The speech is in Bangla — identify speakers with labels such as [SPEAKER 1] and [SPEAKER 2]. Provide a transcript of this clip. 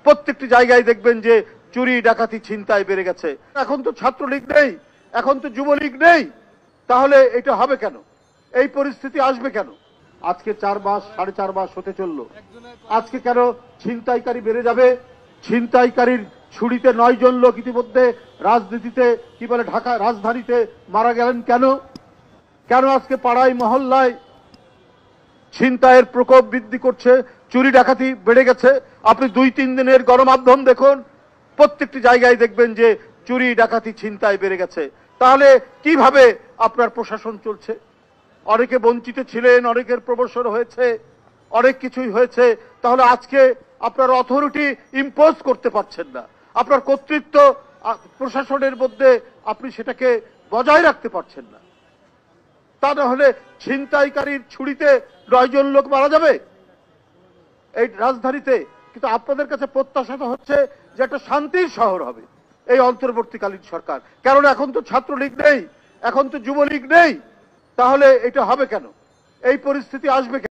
[SPEAKER 1] প্রত্যেকটি জায়গায় দেখবেন যে চুরি ডাকাতি ছিনতাই বেড়ে গেছে। এখন তো ছাত্রলীগ নেই, এখন তো যুবলীগ নেই, তাহলে এটা হবে কেন? এই পরিস্থিতি আসবে কেন? আজকে 4 মাস 4.5 মাস হতে চললো, আজকে কেন ছিনতাইকারী বেড়ে যাবে? ছিনতাইকারীর ছুরিতে 9 জন লোক ইতিমধ্যে রাজনীতিতে কি বলে ঢাকা রাজধানীতে মারা গেলেন কেন? কেন আজকে পাড়ায় মহল্লায় ছিনতাইয়ের প্রকোপ বৃদ্ধি করছে, চুরি ডাকাতি বেড়ে গেছে? আপনি 2-3 দিনের গণমাধ্যম দেখুন, প্রত্যেকটি জায়গায় দেখবেন যে চুরি ডাকাতি ছিনতাই বেড়ে গেছে। তাহলে কিভাবে আপনার প্রশাসন চলছে? অনেকে বঞ্চিত ছিলেন, অনেকের প্রমোশন হয়েছে, অনেক কিছুই হয়েছে, তাহলে আজকে আপনার অথরিটি ইম্পোজ করতে পারছেন না, আপনার কর্তৃত্ব প্রশাসনের মধ্যে আপনি সেটাকে বজায় রাখতে পারছেন না। তা না হলে ছিনতাইকারীর ছুরিতে 9 জন লোক মারা যাবে এই রাজধানীতে। কিন্তু আপনাদের কাছে প্রত্যাশা হচ্ছে যে একটা শান্তির শহর হবে এই অন্তর্বর্তীকালীন সরকার। কারণ এখন তো ছাত্রলীগ নেই, এখন তো যুবলীগ নেই, তাহলে এটা হবে কেন? এই পরিস্থিতি আসবে কেন?